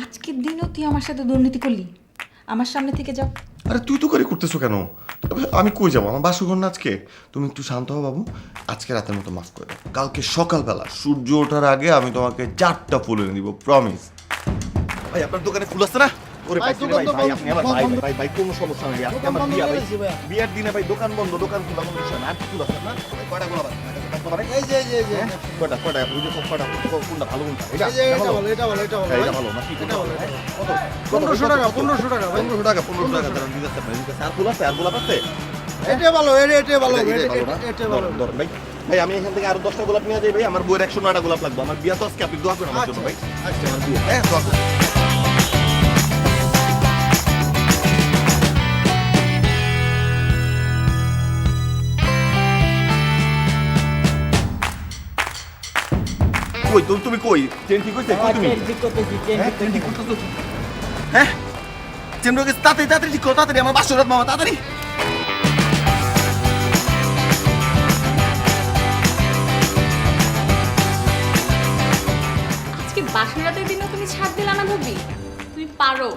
আজকের দিনও তুই আমার সাথে দুর্নীতি করলি? আমার সামনে থেকে যাও। আরে তুই তো করে করতেছো কেন? আমি কই যাবো? আমার বাসুঘর না আজকে। তুমি একটু শান্ত হও বাবু। আজকে রাতের মতো মাফ করে দাও। কালকে সকালবেলা সূর্য ওঠার আগে আমি তোমাকে 4টা ফুল এনে দিব, প্রমিস। ভাই আপনার দোকানে ফুল আছে না? ওরে ভাই ভাই আপনি আমার ভাই ভাই ভাই কোনো সমস্যা নাই। আজকে আমার বিয়া ভাই। বিয়ার দিনে ভাই দোকান বন্ধ, দোকান খোলা কোনো বিষয় না। আর ফুল আছে না? কয়টা গোলাপ আছে? এই যে কয়টা ওই যে কয়টা কোনটা ভালো কোনটা? এটা ভালো এটা ভালো না কি? এটা ভালো কত? 1500 টাকা 1500 টাকা ভাই 1500 টাকা দাঁড়ান দিতে পারেন। আর ফুল আছে? আর গোলাপ আছে? এটা ভালো এটা ভালো এটা ভালো ভাই। ভাই আমি এখান থেকে আরো 10টা গোলাপ নিয়ে যাই ভাই। আমার বইয়ের 109টা গোলাপ লাগবে। আমার বিয়া তো আজকে, আপনি দোয়া করেন আমার জন্য ভাই। আচ্ছা আমার বিয়ে, হ্যাঁ দোয়া করেন। কই তুমি কই? চেন ঠিক হইছে? কই তুমি? হ্যাঁ চেন ঠিক করতেছো? হ্যাঁ চেন রোগে তাড়াতাড়ি ঠিক করো, তাড়াতাড়ি আমার বাসরাত মামা তাড়াতাড়ি। আজকে বাসরাতের দিনও তুমি ছাড় দিলা না ভাবি? তুমি পারো।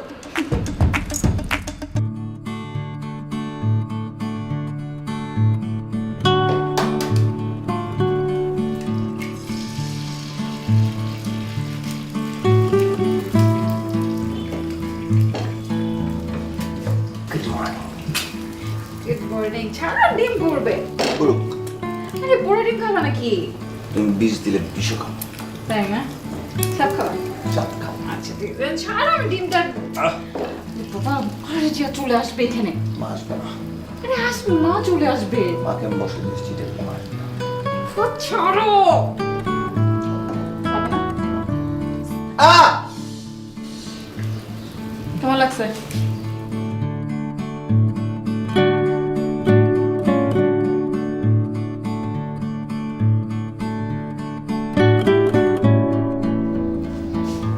Good morning. ছাড়া ডিম করবে। করুক। আরে বড় ডিম খাবা নাকি? তুমি বিষ দিলে বিষ খাও। তাই না? সব খাওয়া। চাপ খাও। আচ্ছা ঠিক আছে, ছাড়া আমি ডিমটা। বাবা আরে জিয়া চলে আসবে এখানে। মা আসবে না। আরে আসবে, মা চলে আসবে। মাকে আমি বসে দিচ্ছি, এটা মা আসবে না। ছাড়ো। কেমন লাগছে?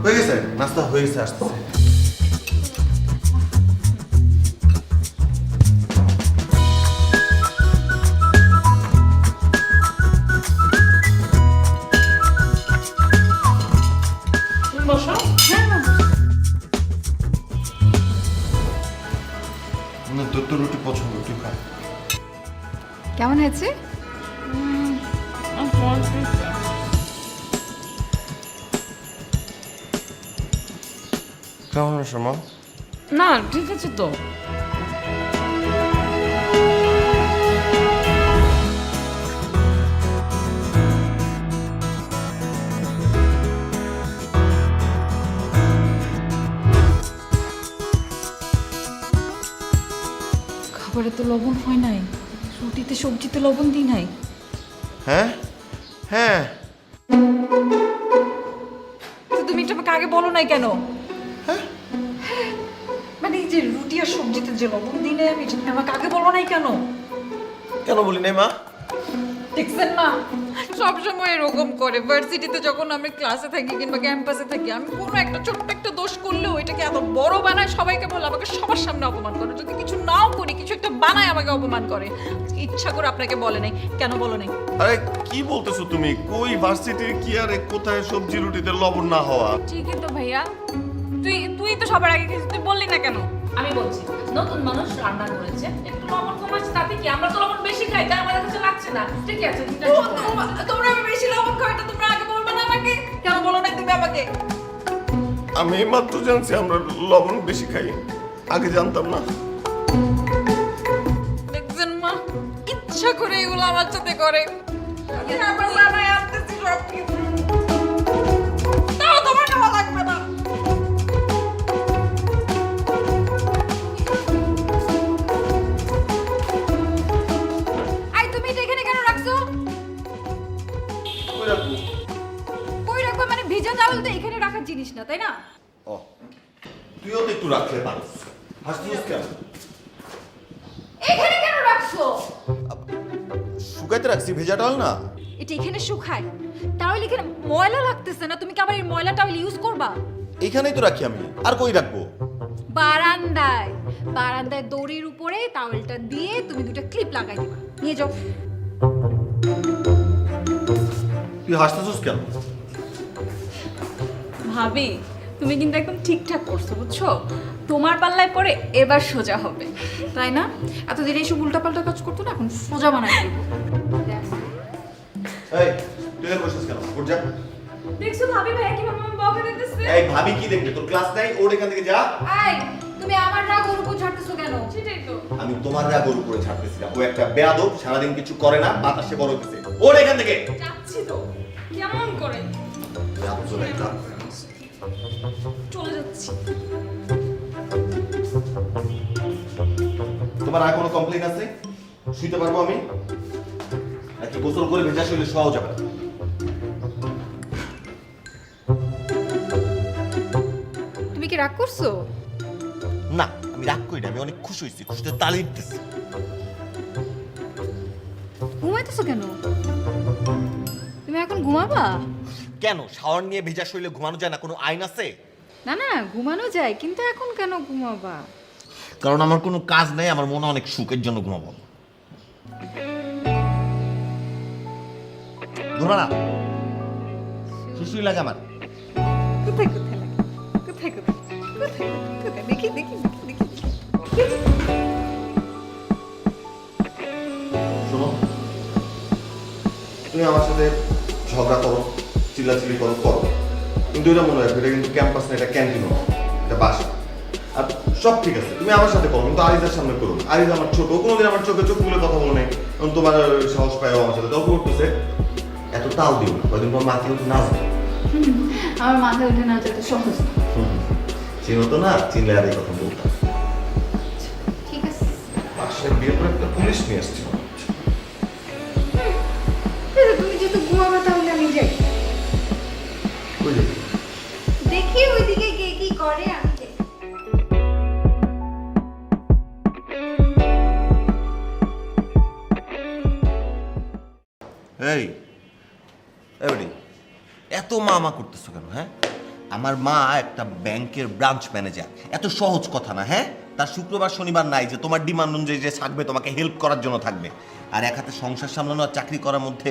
হয়ে গেছে নাস্তা, হয়ে গেছে, আসতেছে। তুমি বসো। হ্যাঁ না না তোর তো রুটি পছন্দ, তুই খা। কেমন হয়েছে? কেমন আছে মা? না ঠিক আছে তো। খাবারে তো লবণ হয় নাই, রুটিতে সবজিতে লবণ দিই নাই। হ্যাঁ হ্যাঁ তো তুমি এটা আমাকে আগে বলো নাই কেন? মানে এই যে রুটি আর সবজিতে যে লবণ দিই নাই আমি, এটা তুমি আমাকে আগে বলো নাই কেন? কেন বলি নাই মা? দেখছেন না, সবসময় এরকম করে। ভার্সিটিতে যখন আমি ক্লাসে থাকি কিংবা ক্যাম্পাসে থাকি, আমি কোনো একটা ছোট্ট একটা দোষ করলেও এটাকে এত বড় বানায়, সবাইকে বলে, আমাকে সবার সামনে অপমান করে। যদি কিছু নাও করি, কিছু একটা বানায় আমাকে অপমান করে। ইচ্ছা করে আপনাকে বলে নাই কেন? বলো নাই। আরে কি বলতেছো তুমি? কই ভার্সিটির কি আর কোথায় সবজি রুটিতে লবণ না হওয়া? ঠিকই তো ভাইয়া, তুই তো সবার আগে কিছু তুই বললি না কেন? আমি বলছি নতুন মানুষ রান্না করেছে, একটু লবণ কম আছে, তাতে কি? আমরা তো লবণ বেশি খাই, তাই আমাদের কাছে লাগছে না। ঠিক আছে তোমরা বেশি লবণ খাও, এটা তোমরা আগে বলবে না আমাকে? কেন বলো নাই তুমি আমাকে? আমি মাত্র জানছি আমরা লবণ বেশি খাই, আগে জানতাম না। দেখছেন মা, ইচ্ছা করে এগুলো আমার সাথে করে। আমি আবার বানায় আনতেছি সব কিছু, তাও তোমার খাওয়া লাগবে না। আই তুমি এটা এখানে কেন রাখছো? কই রাখবো? কই রাখবা মানে? ভিজা চাউল তো এখানে রাখার জিনিস না, তাই না? ও তুইও তো একটু রাখলে পারিস। হাসছিস কেন? এখানে কেন রাখছো? শুকাইতে রাখছি, ভেজা ডাল না। এটা এখানে শুকায়, তাহলে এখানে ময়লা লাগতেছে না? তুমি কি আবার এই ময়লা টাওয়েল ইউজ করবা? এইখানেই তো রাখি আমি, আর কই রাখবো? বারান্দায়। বারান্দায় দড়ির উপরে টাওয়েলটা দিয়ে তুমি দুটো ক্লিপ লাগাই দিবা, নিয়ে যাও। তুই হাসতেছিস কেন? ভাবি তুমি কিন্তু একদম ঠিকঠাক করছো বুঝছো, তোমার পাল্লায় পরে এবার সোজা হবে। তাই না? এতদিন এইসব উল্টাপাল্টা কাজ করতো না, এখন সোজা বানাই দেবো। এই তুই আর বসছিস কেন? উঠ যা। দেখছো ভাবি ভাই কিভাবে আমি বকা দিতেছে। এই ভাবি কি দেখবে? তোর ক্লাস নাই, ওর এখান থেকে যা। এই তুমি আমার রাগ ওর উপর ঝাড়তেছো কেন? সেটাই তো। আমি তোমার রাগ ওর উপরে ছাড়তেছি না। ও একটা বেয়াদব, সারাদিন কিছু করে না, বাতাসে বড় হচ্ছে। ওর এখান থেকে। যাচ্ছি তো, কেমন করে রাজ্জল একটা। চলে যাচ্ছি। তোমার আর কোনো কমপ্লেইন আছে? শুইতে পারবো আমি? নাকি গোসল করে ভেজা শরীরে সহজ যাবে না? তুমি কি রাগ করছো? না, আমি রাগ করি না, আমি অনেক খুশি হয়েছি, খুশিতে তালি দিতেছি। ঘুমাইতেছো কেন? তুমি এখন ঘুমাবা? কেন শাওয়ার নিয়ে ভেজা শরীরে ঘুমানো যায় না? কোনো আইন আছে? না না, ঘুমানো যায়, কিন্তু এখন কেন ঘুমাবা? কারণ আমার কোনো কাজ নাই, আমার মনে অনেক সুখের জন্য ঘুমাবো। ঘুমা না, সুসুই লাগে আমার। কোথায় কোথায় লাগে? কোথায় কোথায় কোথায় কোথায়? দেখি দেখি দেখি দেখি। শোনো, তুমি আমার সাথে ঝগড়া করো, চিল্লাচিল্লি করো, করো, কিন্তু এটা মনে রাখবে, এটা কিন্তু ক্যাম্পাস না, এটা ক্যান্টিন, এটা বাসা। আর সব ঠিক আছে, তুমি আমার সাথে করো, কিন্তু আরিজার সামনে করো। আরিজা আমার ছোট, কোনোদিন আমার চোখে চোখ তুলে কথা বলো নাই, কারণ তোমার সাহস পায় আমার সাথে তর্ক করতেছে। এত তাল দিও না, কয়দিন পর মাথায় উঠে নাচবে। আমার মাথায় উঠে না যেতে সহজ না। চিনো তো না, চিনলে আর এই কথা বলতাম। ঠিক আছে, বাসায় বিয়ে করে একটা পুলিশ নিয়ে আসছি। তুমি যেহেতু ঘুমাবে তাহলে আমি যাই। কই যাবি? দেখি ওইদিকে কে কি করে, আমি যাই। এই এবারে এত মামা করতেছো কেন? হ্যাঁ, আমার মা একটা ব্যাংকের ব্রাঞ্চ ম্যানেজার, এত সহজ কথা না। হ্যাঁ, তার শুক্রবার শনিবার নাই যে তোমার ডিমান্ড অনুযায়ী যে থাকবে, তোমাকে হেল্প করার জন্য থাকবে। আর এক হাতে সংসার সামলানো আর চাকরি করার মধ্যে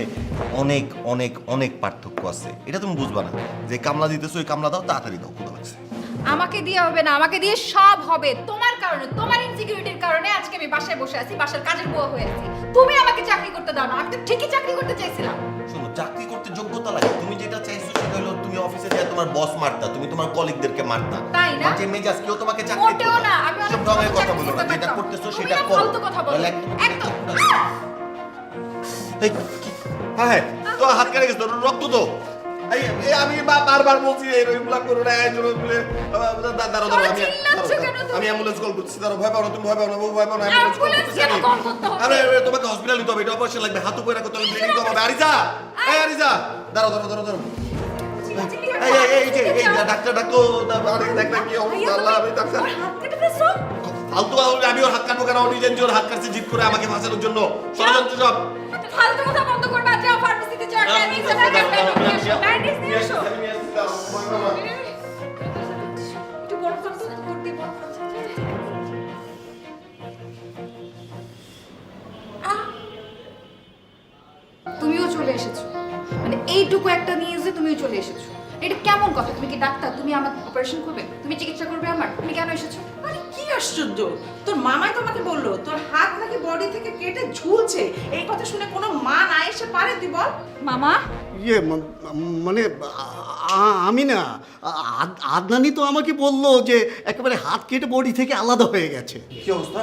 অনেক অনেক অনেক পার্থক্য আছে। এটা তুমি বুঝবা না। যে কামলা দিতেছো ওই কামলা দাও, তাড়াতাড়ি দাও, কোথাও লাগছে। আমাকে দিয়ে হবে না, আমাকে দিয়ে সব হবে। তোমার কারণে, তোমার ইনসিকিউরিটির কারণে আজকে আমি বাসায় বসে আছি, বাসার কাজের বুয়া হয়ে আছি। তুমি আমাকে চাকরি করতে দাও না, আমি তো ঠিকই চাকরি করতে চাইছিলাম। শোনো, চাকরি করতে যোগ্যতা লাগে। তুমি যেটা চাইছো সেটা হলো তুমি অফিসে যায় তোমার বস মারতা, তুমি তোমার কলিগদেরকে মারতা। তাই না? যে মেজাজ কেউ তোমাকে চাকরি মোটেও না, আমি অনেক সব ধরনের কথা চাকরি বলো না, করতে যেটা পারতাম। করতেছো তুমি সেটা না করো। ফালতু কথা বলো। নাহলে একদম। এই, হ্যাঁ হ্যাঁ, তো হাত কেটে গেছে, রক্ত তো। এই এই আমি বারবার বলছি এইগুলা করো না, এই জন্য বলে দাঁড়াও দাঁড়াও, আমি চিল্লাচ্ছ কেন তুমি? আমি অ্যাম্বুলেন্স কল করতেছি। দাঁড়াও, ভয় পাও না, তুমি ভয় পাও না, ভয় পাও না, অ্যাম্বুলেন্স কল অ্যাম্বুলেন্স করতেছি কেন আমি। কল করতে হবে? আরে তোমাকে হসপিটাল নিতে হবে, এটা অপারেশন লাগবে, হাত উপরে রাখো, তাহলে ব্লিডিং কমাবে। আরিজা, এই আরিজা, দাঁড়াও দাঁড়াও দাঁড়াও দাঁড়াও। এই এই এই যে এই ডাক্তার ডাক্তার, আরে ডাক্তার কি অবস্থা? আল্লাহ, আমি ডাক্তার হাত কেটে ফেলছো। ফালতু আমি ওর হাত কাটবো কেন? ও নিজে ওর হাত কাটছে জিদ করে আমাকে ফাঁসানোর জন্য। ষড়যন্ত্র সব। ফালতু কথা বন্ধ করবা, যাও ফার্মেসিতে যাও, ব্যান্ডেজ নিয়ে এসো। একটু বড় ফার্মেসি করতে বড় ফার্মেসি। তুমিও চলে এসেছো, মানে এইটুকু একটা নিউজে তুমিও চলে এসেছো। এটা কেমন কথা? তুমি কি ডাক্তার? তুমি আমার অপারেশন করবে? তুমি চিকিৎসা করবে আমার? তুমি কেন এসেছো? আরে কি আশ্চর্য, তোর মামাই তোমাকে বললো তোর হাত নাকি বডি থেকে কেটে ঝুলছে। এই কথা শুনে কোনো মা না এসে পারে? তুই বল। মামা, ইয়ে মানে আমি না, আদনানি তো আমাকে বললো যে একেবারে হাত কেটে বডি থেকে আলাদা হয়ে গেছে। কি অবস্থা?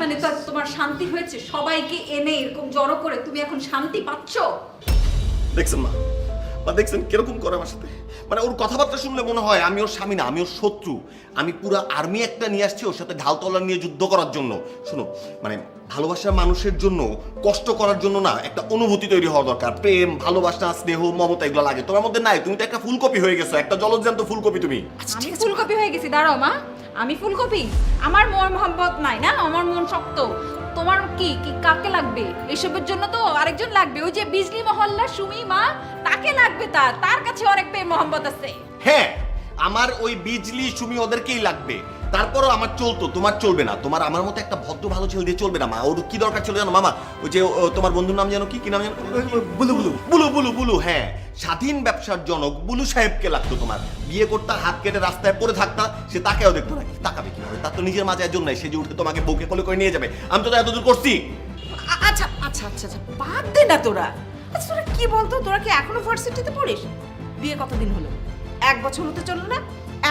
মানে তো তোমার শান্তি হয়েছে? সবাইকে এনে এরকম জড়ো করে তুমি এখন শান্তি পাচ্ছো? দেখছেন মা, বা দেখছেন কিরকম করে আমার সাথে? মানে ওর কথাবার্তা শুনলে মনে হয় আমি ওর স্বামী না, আমি ওর শত্রু। আমি পুরো আর্মি একটা নিয়ে আসছি ওর সাথে ঢাল তলোয়ার নিয়ে যুদ্ধ করার জন্য। শোনো, মানে ভালোবাসার মানুষের জন্য কষ্ট করার জন্য না একটা অনুভূতি তৈরি হওয়া দরকার। প্রেম, ভালোবাসা, স্নেহ, মমতা এগুলো লাগে। তোমার মধ্যে নাই। তুমি তো একটা ফুলকপি হয়ে গেছো, একটা জলজ্যান্ত ফুলকপি তুমি। আমি ফুলকপি হয়ে গেছি? দাঁড়াও মা, আমি ফুলকপি? আমার মন মোহাম্মত নাই না, আমার মন শক্ত। তোমার কি কি কাকে লাগবে এসবের জন্য? তো আরেকজন লাগবে, ওই যে বিজলি মহল্লার সুমি মা, তাকে লাগবে। তার কাছে অনেক প্রেম মোহাম্মত আছে। হ্যাঁ, আমার ওই বিজলি সুমি ওদেরকেই লাগবে। তারপরও আমার চলতো, তোমার চলবে না। তোমার আমার মতো একটা ভদ্র ভালো ছেলে দিয়ে চলবে না মা। ওর কি দরকার ছিল জানো মামা? ওই যে তোমার বন্ধুর নাম জানো কি নাম জানো? বুলু বুলু বুলু বুলু বুলু, হ্যাঁ, স্বাধীন ব্যবসার জনক বুলু সাহেবকে লাগতো তোমার। বিয়ে করতে হাত কেটে রাস্তায় পড়ে থাকতা, সে তাকেও দেখতো নাকি? তাকাবে কিভাবে? তার তো নিজের মাঝে একজন নাই, সে যে উঠে তোমাকে বউকে কোলে করে নিয়ে যাবে। আমি তো এতদূর করছি। আচ্ছা আচ্ছা আচ্ছা আচ্ছা বাদ দে না তোরা। আচ্ছা তোরা কি বলতো, তোরা কি এখনো ভার্সিটিতে পড়িস? বিয়ে কতদিন হলো? 1 বছর হতে চললো না?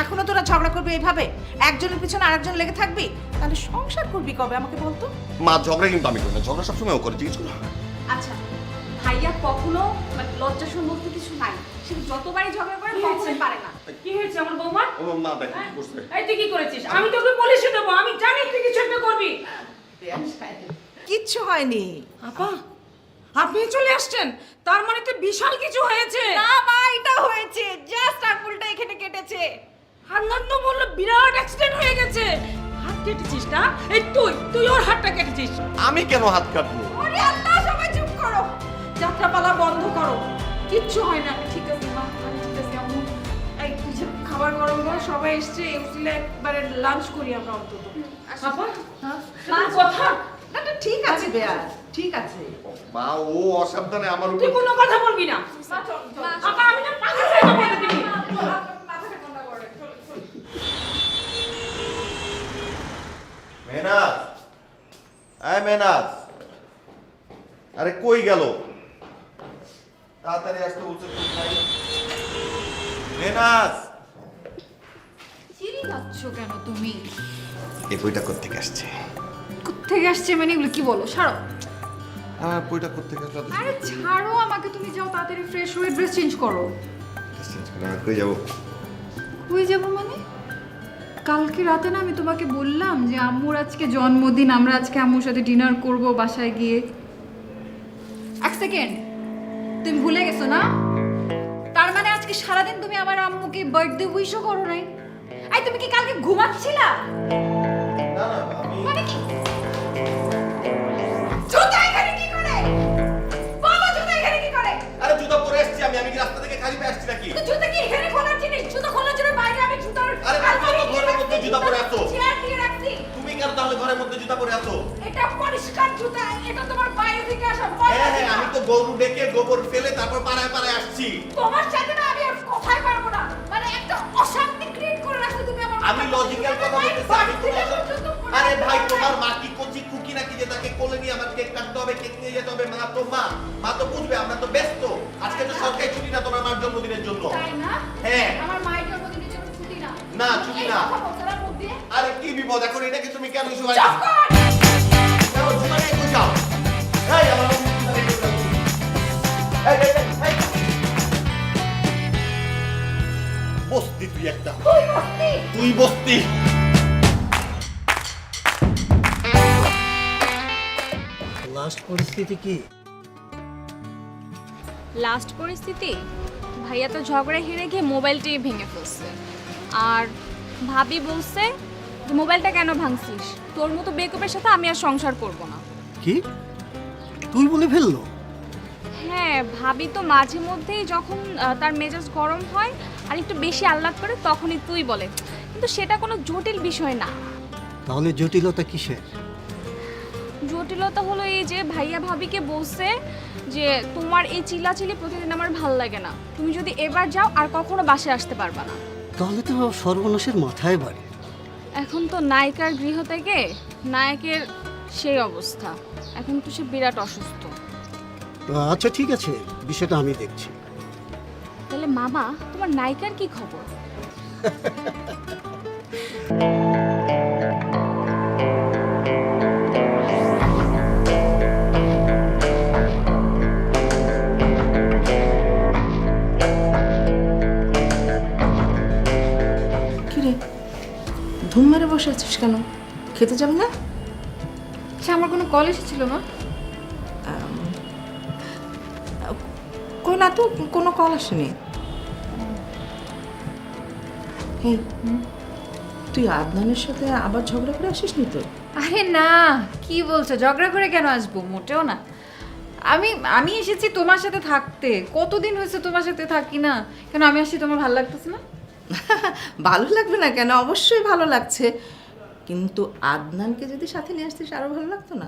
এখনো তোরা ঝগড়া করবি এইভাবে? একজনের পিছনে আরেকজন লেগে থাকবি? তাহলে সংসার করবি কবে আমাকে বলতো? মা ঝগড়া কিন্তু আমি করি না, ঝগড়া সবসময় ও করে, জিজ্ঞেস করো। আচ্ছা ভাইয়া কখনো মানে লজ্জার মুক্তি কিছু নাই, সে যতবারই ঝগড়া করে কখনোই পারে না। কি হয়েছে আমার বৌমা? ও মা দেখ কি করছে। এই তুই কি করেছিস? আমি তোকে পুলিশে দেবো, আমি জানি তুই কিছু একটা করবি। কিচ্ছু হয়নি। আপা আপনি চলে আসছেন, তার মানে তো বিশাল কিছু হয়েছে। না মা, এটা হয়েছে জাস্ট আঙ্গুলটা এখানে কেটেছে। হান্নান তো বললো বিরাট অ্যাক্সিডেন্ট হয়ে গেছে। হাত কেটেছিস না? এই তুই ওর হাতটা কেটেছিস। আমি কেন হাত কাটবো? ওরে আল্লাহ, সবাই চুপ করো, যাত্রাপালা বন্ধ করো। কিচ্ছু হয় না, আমি ঠিক আছে মা, আমি ঠিক আছে। আম্মু এই তুই যে খাবার গরম কর, সবাই এসছে, উঠলে একবারে লাঞ্চ করি আমরা অন্তত। আপা হ্যাঁ? তোর কথা না না ঠিক আছে বেয়া, ঠিক আছে। মা ও অসাবধানে আমার তুই উপর। কোনো কথা বলবি না। মা চল চল। আপা আমি না পাগল হয়ে যাবো তোকে নিয়ে। মাথাটা ঠান্ডা করে চল চল। মেহনাজ, আয় মেহনাজ, আরে কই গেল? তাড়াতাড়ি আসতে বলছে। মেহনাজ, চিনি যাচ্ছ কেন তুমি? এই বইটা কোত্থেকে আসছে? কোত্থেকে আসছে মানে এগুলো কি বলো? ছাড়ো। বইটা কোত্থেকে আসলো? আরে ছাড়ো আমাকে, তুমি যাও তাড়াতাড়ি ফ্রেশ হয়ে ড্রেস চেঞ্জ করো। কই যাবো? কই যাবো মানে? কালকে রাতে না আমি তোমাকে বললাম যে আম্মুর আজকে জন্মদিন, আমরা আজকে আম্মুর সাথে ডিনার করব বাসায় গিয়ে। এক সেকেন্ড, তুমি ভুলে গেছো না? তার মানে আজকে সারাদিন তুমি আমার আম্মুকে বার্থডে উইশও করো নাই? আই তুমি কি কালকে ঘুমাচ্ছিলা? না না আমি মানে কি? জুতা এখানে কি করে? বাবা জুতা এখানে কি করে? আরে জুতা পরে আসছি আমি কি রাস্তা থেকে খালি পেয়ে আসছি নাকি? তো জুতা কি এখানে খোলার জিনিস? জুতা খোলার জন্য বাইরে আমি জুতার আরে তুমি তো ঘরের মধ্যে জুতা পরে আছো। চেয়ার দিয়ে রাখছি। তুমি কেন তাহলে ঘরের মধ্যে জুতা পরে আছো? এটা পরিষ্কার জুতা, এটা তোমার বাইরে থেকে আসা হ্যাঁ হ্যাঁ, আমি তো গরু ডেকে গোবর ফেলে তারপর পাড়ায় পাড়ায় আসছি। তোমার সাথে না আমি আর কথাই পারবো না। মানে একটা অশান্তি ক্রিয়েট করে রাখছো তুমি আমার। আমি লজিক্যাল কথা বলতেছি, আমি কোনো আরে ভাই তোমার মা কি কচি কুকি নাকি যে তাকে কোলে নিয়ে আমার কেক কাটতে হবে, কেক নিয়ে যেতে হবে? মা তো বুঝবে, আমরা তো ব্যস্ত। আজকে তো সরকারি ছুটি না তোমার মার জন্মদিনের জন্য। তাই না? হ্যাঁ। আমার মায়ের জন্মদিনের জন্য ছুটি না। না, ছুটি না। এই কথা বলছো না মুখ দিয়ে? আরে কি বিপদ এখন, এটাকে তুমি কেন ইস্যু হয়? চুপ কর! যাও জুতা নিয়ে কই যাও? এই আমার জুতা নিয়ে কই যাও? এই বস্তি তুই একটা, তুই বসতি? তুই বস্তি। লাস্ট পরিস্থিতি কি? লাস্ট পরিস্থিতি ভাইয়া তো ঝগড়া হেরে গিয়ে মোবাইলটাই ভেঙে ফেলছে। আর ভাবি বলছে যে মোবাইলটা কেন ভাঙছিস, তোর মতো বেকুবের সাথে আমি আর সংসার করব না। কি তুই বলে ফেললো? হ্যাঁ, ভাবি তো মাঝে মধ্যেই যখন তার মেজাজ গরম হয় আর একটু বেশি আহ্লাদ করে তখনই তুই বলে, কিন্তু সেটা কোনো জটিল বিষয় না। তাহলে জটিলতা কিসের? জটিলতা হলো এই যে ভাইয়া ভাবিকে বলছে যে তোমার এই চিল্লাচিল্লি প্রতিদিন আমার ভাল লাগে না, তুমি যদি এবার যাও আর কখনো বাসায় আসতে পারবা না। তাহলে তো সর্বনাশের মাথায় বাড়ি। এখন তো নায়িকার গৃহ থেকে নায়কের সেই অবস্থা, এখন তো সে বিরাট অসুস্থ। আচ্ছা ঠিক আছে, বিষয়টা আমি দেখছি। তাহলে মামা, তোমার নায়িকার কি খবর? কিরে ধুম মেরে বসে আছিস কেন? খেতে যাবি না? আচ্ছা, আমার কোনো কল এসেছিল মা? কই না তো, কোনো কল আসেনি। এই তুই আদনানের সাথে আবার ঝগড়া করে আসিস নি তো? আরে না, কি বলছো? ঝগড়া করে কেন আসবো? মোটেও না। আমি এসেছি তোমার সাথে থাকতে। কতদিন হয়েছে তোমার সাথে থাকি না? কেন আমি আসছি তোমার ভালো লাগতেছে না? ভালো লাগবে না কেন? অবশ্যই ভালো লাগছে, কিন্তু আদনানকে যদি সাথে নিয়ে আসতিস আরো ভালো লাগতো না?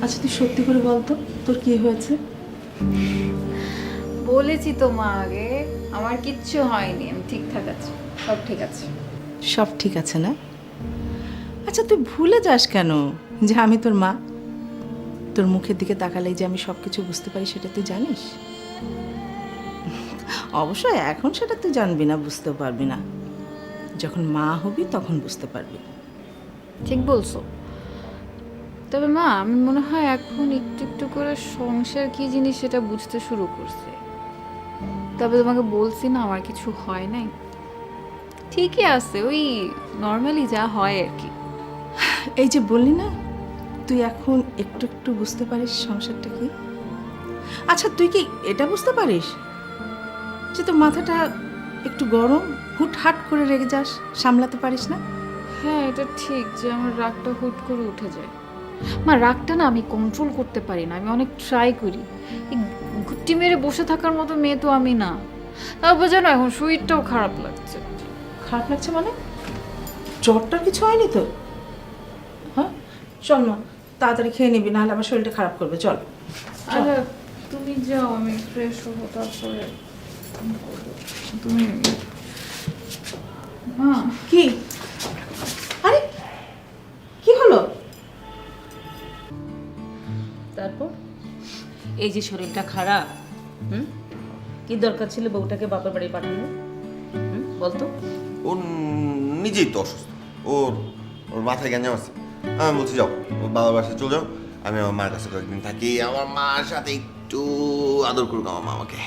আচ্ছা তুই সত্যি করে বলতো তোর কি হয়েছে? বলেছি তো মা আগে, আমার কিচ্ছু হয়নি, আমি ঠিকঠাক আছি, সব ঠিক আছে। সব ঠিক আছে না? আচ্ছা তুই ভুলে যাস কেন যে আমি তোর মা? তোর মুখের দিকে তাকালেই যে আমি সব কিছু বুঝতে পারি সেটা তুই জানিস। অবশ্যই এখন সেটা তুই জানবি না, বুঝতেও পারবি না। যখন মা হবি তখন বুঝতে পারবি। ঠিক বলছো, তবে মা আমি মনে হয় এখন একটু একটু করে সংসার কি জিনিস সেটা বুঝতে শুরু করছে। তবে তোমাকে বলছি না আমার কিছু হয় নাই, ঠিকই আছে, ওই নর্মালি যা হয় আর কি। এই যে বললি না তুই এখন একটু একটু বুঝতে পারিস সংসারটা কি। আচ্ছা তুই কি এটা বুঝতে পারিস যে তোর মাথাটা একটু গরম, হুটহাট করে রেগে যাস, সামলাতে পারিস না? হ্যাঁ এটা ঠিক যে আমার রাগটা হুট করে উঠে যায়। মা রাগটা না আমি কন্ট্রোল করতে পারি না, আমি অনেক ট্রাই করি। এই গুটি মেরে বসে থাকার মতো মেয়ে তো আমি না। তারপর জানো এখন শরীরটাও খারাপ লাগছে। খারাপ লাগছে মানে? জ্বরটার কিছু হয়নি তো? হ্যাঁ চল মা, তাড়াতাড়ি খেয়ে নিবি, নাহলে আমার শরীরটা খারাপ করবে। চল আরে তুমি যাও, আমি ফ্রেশ হবো তারপরে তুমি। মা কি? আরে কি হলো? তারপর এই যে শরীরটা খারাপ, কি দরকার ছিল বউটাকে বাপের বাড়ি পাঠানো? বলতো। ও নিজেই তো অসুস্থ, ওর ওর মাথায় গ্যাঞ্জাম আছে। আমি বলছি যাও ওর বাবার বাসায় চলে যাও, আমি আমার মার কাছে কয়েকদিন থাকি, আমার মার সাথে একটু আদর করুক আমার মা আমাকে।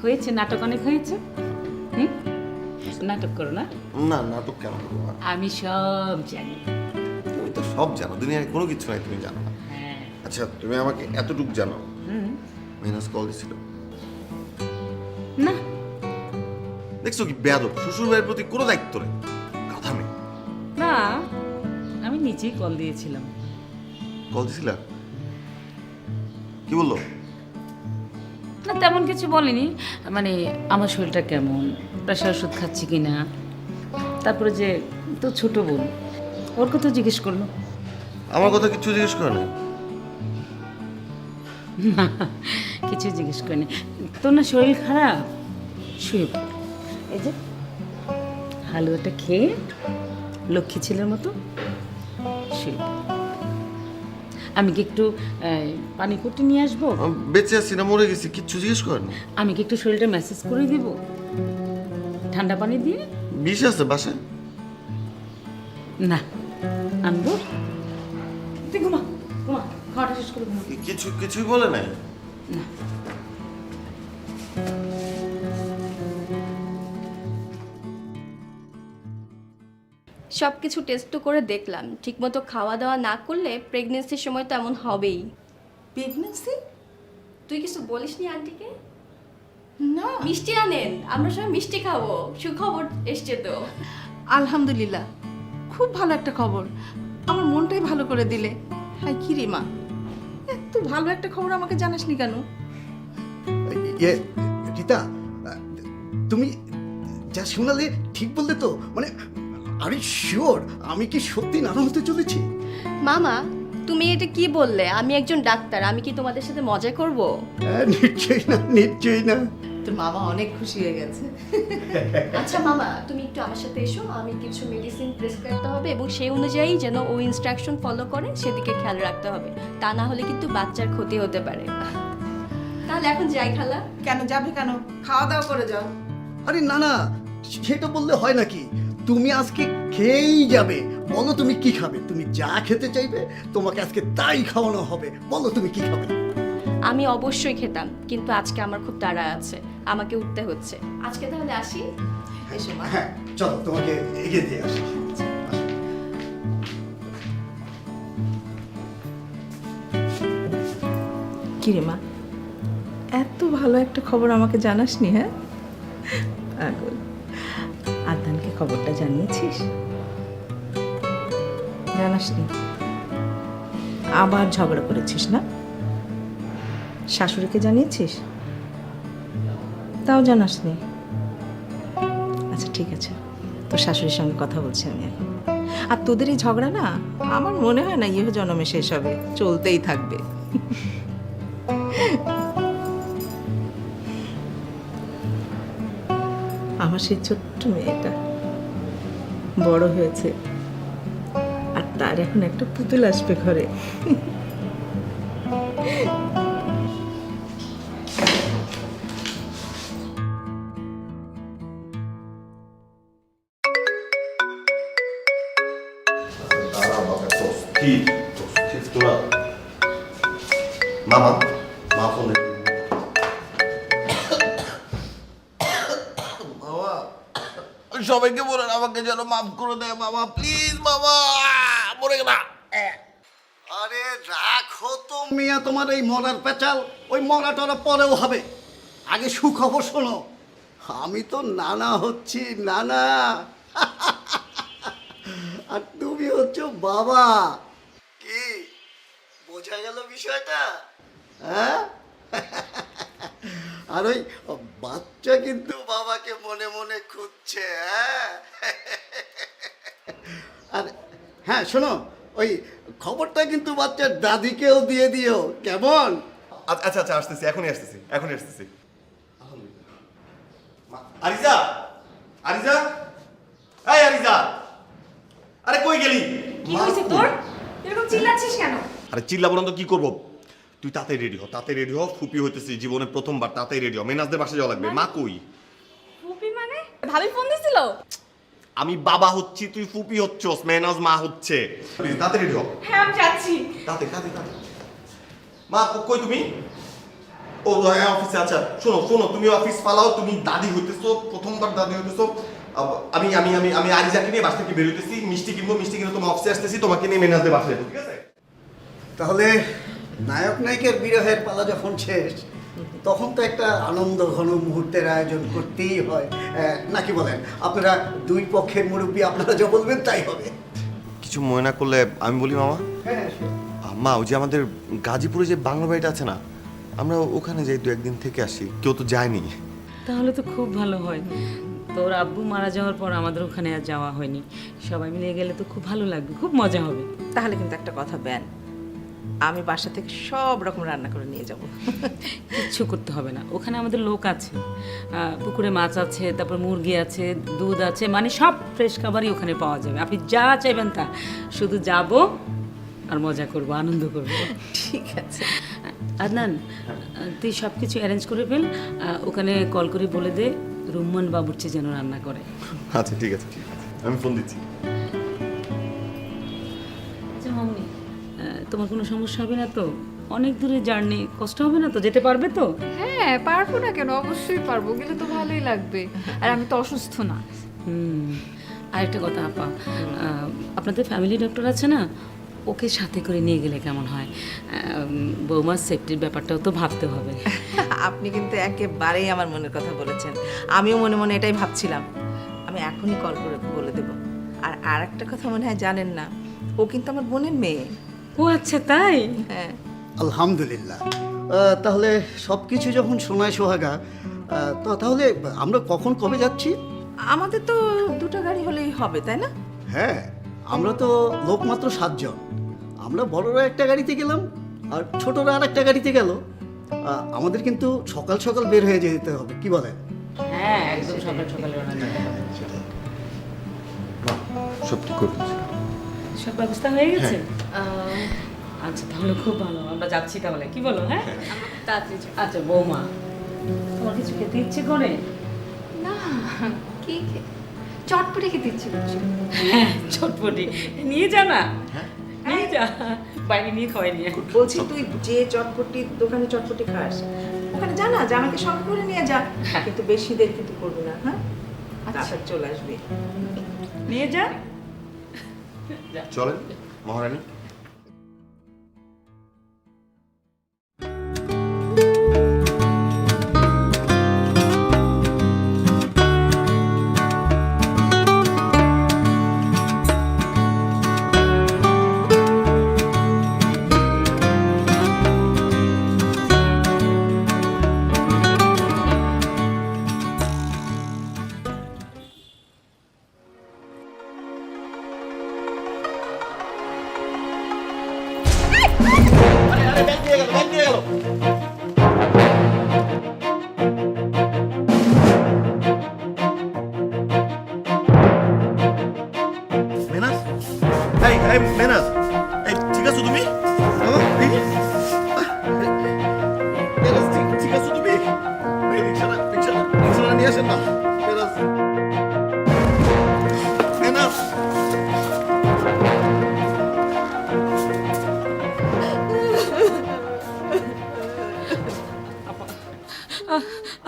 হয়েছে, নাটক অনেক হয়েছে। হুম, নাটক করো না। না নাটক কেন করবো মা? আমি সব জানি। তুমি তো সব জানো, দুনিয়ায় কোনো কিছু নাই তুমি জানো না। হ্যাঁ। আচ্ছা তুমি আমাকে এতটুকু জানো, হুম। মেহনাজ কল দিছিল? না। দেখছো কি বেয়াদব, শ্বশুর ভাইয়ের প্রতি কোনো দায়িত্ব নেই, কথা নেই। না, আমি নিজেই কল দিয়েছিলাম। কল দিছিল? কি বললো? না তেমন কিছু বলেনি, মানে আমার শরীরটা কেমন, প্রেশার ওষুধ খাচ্ছি কিনা, তারপরে যে তো ছোট বোন ওর কথা জিজ্ঞেস করলো। আমার কথা কিছু জিজ্ঞেস করে না? না, কিছু জিজ্ঞেস করিনি। তোর না শরীর খারাপ, শুয়ে পড়। এই যে হালুয়াটা খেয়ে লক্ষ্মী ছেলের মতো শুয়ে পড়। আমি কি একটু পানি কুটি নিয়ে আসবো? আমি বেঁচে আছি না মরে গেছি কিচ্ছু জিজ্ঞেস করেন? আমি কি একটু শরীরটা ম্যাসেজ করে দিব ঠান্ডা পানি দিয়ে? বিষ আছে বাসায়? না, আনবো। তুই ঘুমা, ঘুমা, খাওয়াটা শেষ করে ঘুমা। কিছুই বলে নাই? না। সব কিছু টেস্ট তো করে দেখলাম, ঠিকমতো খাওয়া দাওয়া না করলে প্রেগনেন্সির সময় তো এমন হবেই। প্রেগনেন্সি? তুই কিছু বলিসনি আন্টিকে? না মিষ্টি আনেন, আমরা সবাই মিষ্টি খাবো, সুখবর এসছে তো। আলহামদুলিল্লাহ, খুব ভালো একটা খবর, আমার মনটাই ভালো করে দিলে। হ্যাঁ কি রে মা, এত ভালো একটা খবর আমাকে জানাসনি কেন? ইয়ে রীতা, তুমি যা শোনালে ঠিক বললে তো? মানে আরে শিওর আমি কি সত্যি নানা হতে চলেছি? মামা তুমি এটা কি বললে? আমি একজন ডাক্তার, আমি কি তোমাদের সাথে মজা করব? নিশ্চয়ই না, নিশ্চয়ই না। তোর মামা অনেক খুশি হয়ে গেছে। আচ্ছা মামা তুমি একটু আমার সাথে এসো, আমি কিছু মেডিসিন প্রেসক্রাইব করতে হবে এবং সেই অনুযায়ী যেন ও ইনস্ট্রাকশন ফলো করে সেদিকে খেয়াল রাখতে হবে, তা না হলে কিন্তু বাচ্চার ক্ষতি হতে পারে। তাহলে এখন যাই খালা। কেন যাবে কেন? খাওয়া দাওয়া করে যাও। আরে না না, সেটা বললে হয় নাকি? তুমি আজকে খেয়েই যাবে। বলো তুমি কি খাবে? তুমি যা খেতে চাইবে তোমাকে আজকে তাই খাওয়ানো হবে। বলো তুমি কি খাবে? আমি অবশ্যই খেতাম, কিন্তু আজকে আমার খুব তাড়া আছে, আমাকে উঠতে হচ্ছে। আজকে তাহলে আসি। এসো মা। হ্যাঁ চলো তোমাকে এগিয়ে দিয়ে আসি। কি রে মা, এত ভালো একটা খবর আমাকে জানাসনি? হ্যাঁ পাগল, আদনানকে খবরটা জানিয়েছিস? জানাসনি? আবার ঝগড়া করেছিস না? শাশুড়িকে জানিয়েছিস? তাও জানাসনি? আচ্ছা ঠিক আছে, তোর শাশুড়ির সঙ্গে কথা বলছি আমি এখন। আর তোদের এই ঝগড়া না আমার মনে হয় না ইহ জন্মে শেষ হবে, চলতেই থাকবে। আমার সেই ছোট্ট মেয়েটা বড় হয়েছে, আর তার এখন একটা পুতুল আসবে ঘরে। মামা মা ফোন সবাইকে বলেন আমাকে যেন মাফ করে দেয় মামা, প্লিজ মামা, মরে গেলা। আরে রাখো তো মিয়া তোমার এই মরার পেঁচাল, ওই মরা টরা পরেও হবে। আগে সুখবর শোনো, আমি তো নানা হচ্ছি, নানা। আর তুমি হচ্ছ বাবা। কি বোঝা গেল বিষয়টা? হ্যাঁ? আর ওই বাচ্চা কিন্তু বাবাকে মনে মনে খুঁজছে। হ্যাঁ, আর হ্যাঁ শোনো, ওই খবরটা কিন্তু বাচ্চার দাদিকেও দিয়ে দিও, কেমন? আচ্ছা আচ্ছা, আসতেছি, এখনই আসতেছি, এখনই আসতেছি। আরিজা, আরিজা, এই আরিজা, আরে কই গেলি? কি হয়েছে তোর? এরকম চিল্লাচ্ছিস কেন? আরে চিল্লা বলুন তো কি করবো? তুই তাতে রেডি হ, তাতে রেডি হ, ফুপি হইতেছি জীবনে প্রথমবার, তাতে রেডি হ, মেনাজদের বাসা যাওয়া লাগবে। মা কই? ফুপি মানে? ভাবি ফোন দিছিল? আমি বাবা হচ্ছি, তুই ফুপি হচ্ছস, মেনাজ মা হচ্ছে। প্লিজ তাতে রেডি হ। হ্যাঁ আমি যাচ্ছি। তাতে তাতে তাতে। মা কই তুমি? ও হ্যাঁ অফিসে। আচ্ছা শোনো শোনো, তুমি অফিস পালাও, তুমি দাদি হইতেছো, প্রথমবার দাদি হইতেছো। আমি আমি আমি আমি আরিজাকে নিয়ে বাসা থেকে বের হইতেছি, মিষ্টি কিনবো, মিষ্টি কিনে তোমার অফিসে আসতেছি, তোমাকে নিয়ে মেনাজদের বাসা যাবো, ঠিক আছে? তাহলে নায়ক নায়িকের বিরহের পালা যখন শেষ, তখন তো একটা আনন্দ ঘন মুহূর্তের আয়োজন করতেই হয়, নাকি বলেন? আপনারা দুই পক্ষের মুরব্বী, আপনারা যা বলবেন তাই হবে। কিছু মনে না করলে আমি বলি মামা। হ্যাঁ, মা ওই যে আমাদের গাজীপুরে যে বাংলা বাড়িটা আছে না, আমরা ওখানে যাই, দু একদিন থেকে আসি, কেউ তো যায়নি। তাহলে তো খুব ভালো হয়। তোর আব্বু মারা যাওয়ার পর আমাদের ওখানে আর যাওয়া হয়নি, সবাই মিলে গেলে তো খুব ভালো লাগবে, খুব মজা হবে। তাহলে কিন্তু একটা কথা ব্যান, আমি বাসা থেকে সব রকম রান্না করে নিয়ে যাব। কিচ্ছু করতে হবে না, ওখানে আমাদের লোক আছে, পুকুরে মাছ আছে, তারপর মুরগি আছে, দুধ আছে, মানে সব ফ্রেশ খাবারই ওখানে পাওয়া যাবে। আপনি যা চাইবেন তা, শুধু যাব আর মজা করব, আনন্দ করব। ঠিক আছে। আদনান, তুই সব কিছু অ্যারেঞ্জ করে ফেল, ওখানে কল করে বলে দে রুম্মান বাবুর্চি যেন রান্না করে। আচ্ছা ঠিক আছে, ঠিক আছে, আমি ফোন দিচ্ছি। আচ্ছা মামনি, তোমার কোনো সমস্যা হবে না তো? অনেক দূরে জার্নি, কষ্ট হবে না তো? যেতে পারবে তো? হ্যাঁ পারবো না কেন, অবশ্যই পারবো, গেলে তো ভালোই লাগবে। আর আমি তো অসুস্থ না। আরেকটা কথা আপা, আপনাদের ফ্যামিলি ডক্টর আছে না, ওকে সাথে করে নিয়ে গেলে কেমন হয়? বৌমার সেফটির ব্যাপারটাও তো ভাবতে হবে। আপনি কিন্তু একেবারেই আমার মনের কথা বলেছেন, আমিও মনে মনে এটাই ভাবছিলাম। আমি এখনই কল করে বলে দেব। আর আরেকটা কথা মনে হয় জানেন না, ও কিন্তু আমার বোনের মেয়ে। ও আচ্ছা, তাই? হ্যাঁ। আলহামদুলিল্লাহ। তাহলে সব কিছু যখন সোনায় সোহাগা, তাহলে আমরা কখন কবে যাচ্ছি? আমাদের তো দুটো গাড়ি হলেই হবে, তাই না? হ্যাঁ, আমরা তো লোক মাত্র 7 জন। আমরা বড়রা একটা গাড়িতে গেলাম, আর ছোটরা আর একটা গাড়িতে গেল। আমাদের কিন্তু সকাল সকাল বের হয়ে যেতে হবে, কি বলেন? হ্যাঁ, একদম সকাল সকাল রান্না করতে হবে। মা সব ঠিক করে দিচ্ছি। সব ব্যবস্থা হয়ে গেছে? আচ্ছা তাহলে খুব ভালো, আমরা যাচ্ছি তাহলে, কি বলো? হ্যাঁ তাড়াতাড়ি যাও। আচ্ছা বৌমা, তোমার কিছু খেতে ইচ্ছে করে? না, কি চটপটি খেতে ইচ্ছে করছে। হ্যাঁ চটপটি নিয়ে যা না, নিয়ে যা, বাইরে নিয়ে খাওয়াই নিয়ে। বলছি তুই যে চটপটি দোকানে চটপটি খাস, ওখানে জানা যে আমাকে সঙ্গে করে নিয়ে যা, কিন্তু বেশি দেরি কিন্তু করবি না। হ্যাঁ আচ্ছা, চলে আসবি। নিয়ে যা। চলেন মহারানী।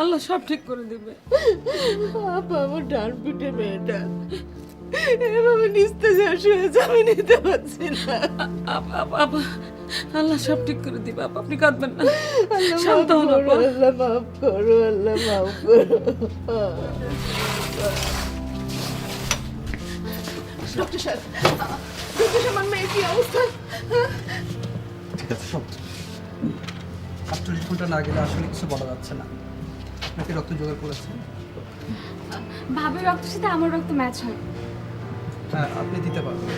আল্লাহ সব ঠিক করে দিবে। আপা আমার ডান পিঠে মেয়েটা এভাবে নিস্তেজ হয়েছে, আমি নিতে পারছি না। আপা আল্লাহ সব ঠিক করে দিবে। আপা আপনি কাঁদবেন না, শান্ত হন আপা। আল্লাহ মাফ করো, আল্লাহ মাফ করো। ডক্টর সাহেব, আমার মেয়ের কি অবস্থা? ঠিক আছে সব 48 ঘন্টা না গেলে আসলে কিছু বলা যাচ্ছে না। আপনাকে রক্ত জোগাড় করেছে? ভাবির রক্তের সাথে আমার রক্ত ম্যাচ হয়। হ্যাঁ, আপনি দিতে পারবেন।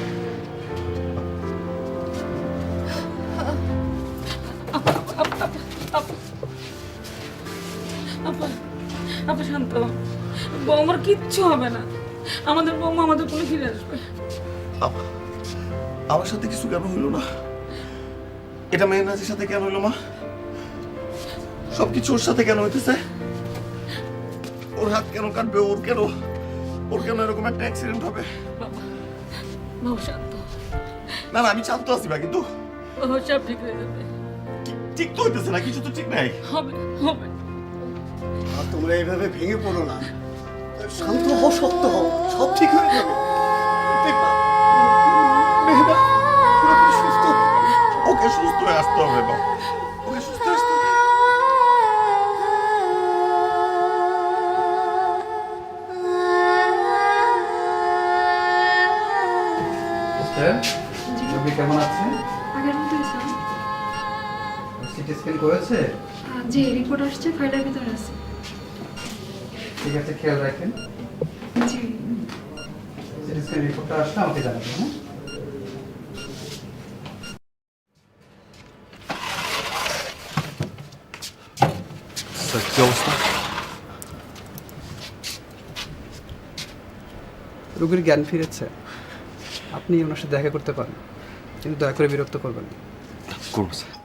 আপা আপা শান্ত হন। বৌমার কিচ্ছু হবে না। আমাদের বৌমা আমাদের কোলে ফিরে আসবে। আমার সাথে কিছু কেন হইলো না? এটা মেহনাজের সাথে কেন হইলো মা? সবকিছু ওর সাথে কেন হইতেছে? ওর হাত কেন কাটবে? ওর কেন এরকম একটা অ্যাক্সিডেন্ট হবে? বাবা বাবা শান্ত, না না, আমি শান্ত আছি বা, কিন্তু বাবা সব ঠিক হয়ে যাবে। ঠিক তো হইতেছে না, কিছু তো ঠিক নাই। হবে হবে। আর তোমরা এইভাবে ভেঙে পড়ো না, শান্ত হও, শক্ত হও, সব ঠিক হয়ে যাবে। দেখবা মেহনাজ পুরোপুরি সুস্থ হয়ে যাবে। ওকে সুস্থ হয়ে আসতে হবে বা, ওকে সুস্থ হয়ে আসতে হবে। রোগী কেমন আছে? আগের মতো স্যার। সিটি স্ক্যান করেছে? যে রিপোর্ট আসছে ফাইলের ভিতরে আছে। ঠিক আছে, খেয়াল রাখেন। জি। সিটি স্ক্যান রিপোর্টটা আসলে আমাকে জানাবেন। হ্যাঁ, স্যার কি অবস্থা? রোগীর জ্ঞান ফিরেছে। আপনি ওনার সাথে দেখা করতে পারেন, কিন্তু দয়া করে বিরক্ত করবেন না। করবো স্যার।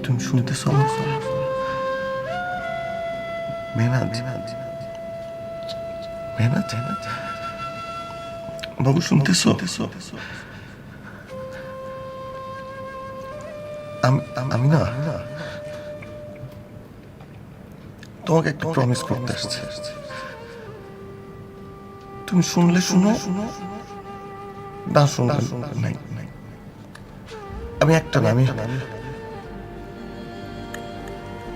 তুমি শুনতেছ? মেহনাজ বাবু, শুনতেছ? আমি না তোমাকে একটা প্রমিস করতে আসছি। তুমি শুনলে শুনো, না শুনলে নাই। আমি একটা না,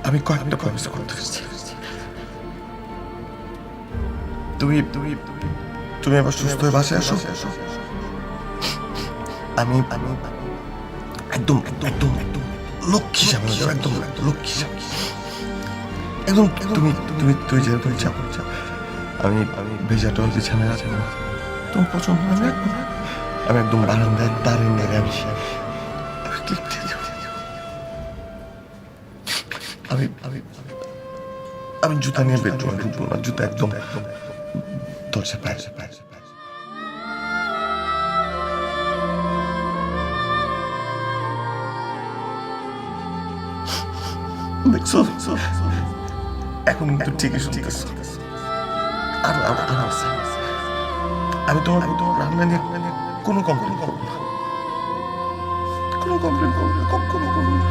আমি কয়েকটা প্রমিস করতে আসছি। তুমি এবার সুস্থ হয়ে বাসায় আসো। আমি একদম লক্ষ্মী সামনে যাবো, একদম লক্ষ্মী সামনে, একদম তুমি যেরকম চাপো। আমি ভেজা টল বিছানায় আছে, তোমার পছন্দ হবে। আমি একদম বারান্দায় দাঁড়িয়ে নেড়ে আমি জুতা নিয়ে বেডরুমে ঢুকবো না, জুতা একদম দরজা পায়ে। দেখছো এখন কিন্তু ঠিকই শুনতেছো। আর আমি তোমার রান্না নিয়ে কোনো কমপ্লেন করবো না, কখনো করবো না।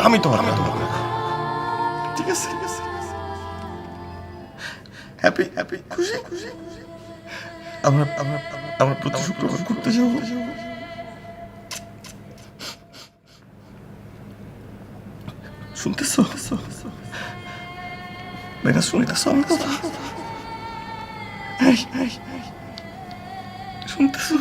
আমি তোমার ঠিক আছে, হ্যাপি খুশি। আমরা প্রতি শুক্রবার ঘুরতে যাবো। শুনতেছো? মেয়েরা শুনতেছো আমার কথা? শুনতেছো?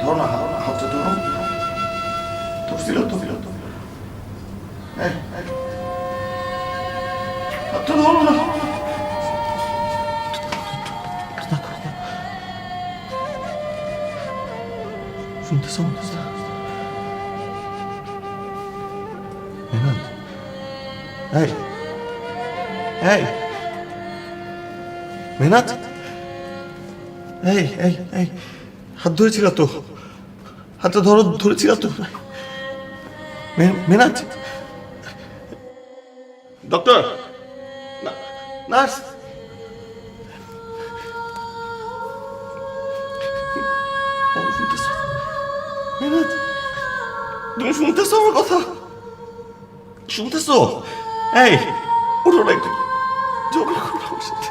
ধরো না, হাতটা ধরো। ধরছিল তো, হাতটা ধরো না। শুনতেছো? মেহনাত, মেহনাত, হাত ধরেছিল তো, হাতটা ধরেছিল তো। Mehnat, doctor, nurse, শুনতেছো? মেহনাত, তুমি শুনতেছো আমার কথা? শুনতেছো? উঠো না, একটু ঝগড়া করো আমার সাথে,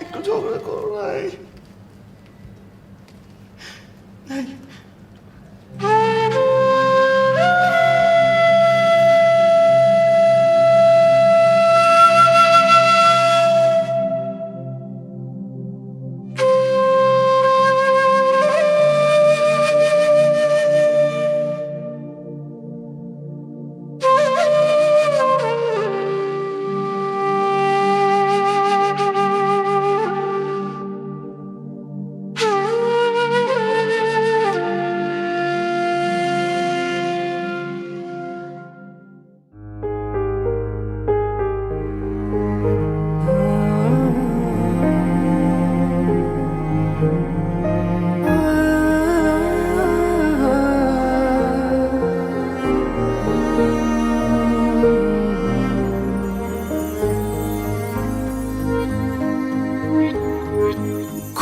একটু ঝগড়া করো না।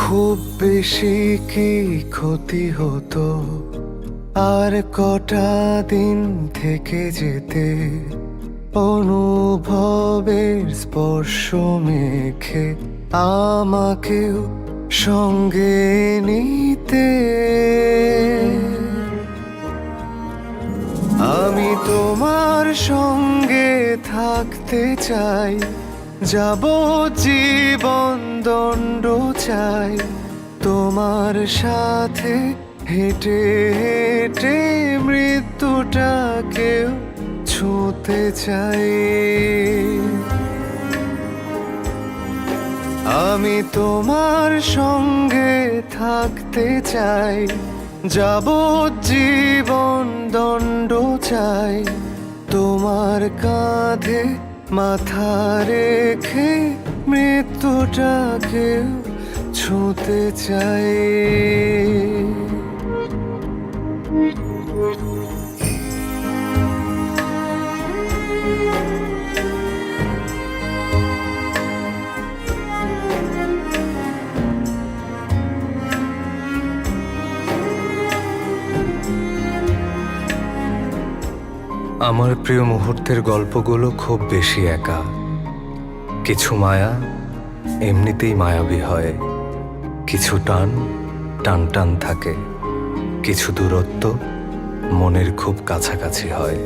খুব বেশি কি ক্ষতি হতো আর কটা দিন থেকে যেতে, অনুভবের স্পর্শ মেখে আমাকেও সঙ্গে নিতে। আমি তোমার সঙ্গে থাকতে চাই, যাবজ্জীবন দণ্ড চাই, তোমার সাথে হেঁটে হেঁটে মৃত্যুটাকেও ছুঁতে চাই। আমি তোমার সঙ্গে থাকতে চাই, যাবজ্জীবন দণ্ড চাই, তোমার কাঁধে মাথা রেখে মৃত্যুটাকেও ছুঁতে চাই। আমার প্রিয় মুহূর্তের গল্পগুলো খুব বেশি একা। কিছু মায়া এমনিতেই মায়াবী হয়, কিছু টান টান টান থাকে, কিছু দূরত্ব মনের খুব কাছাকাছি হয়।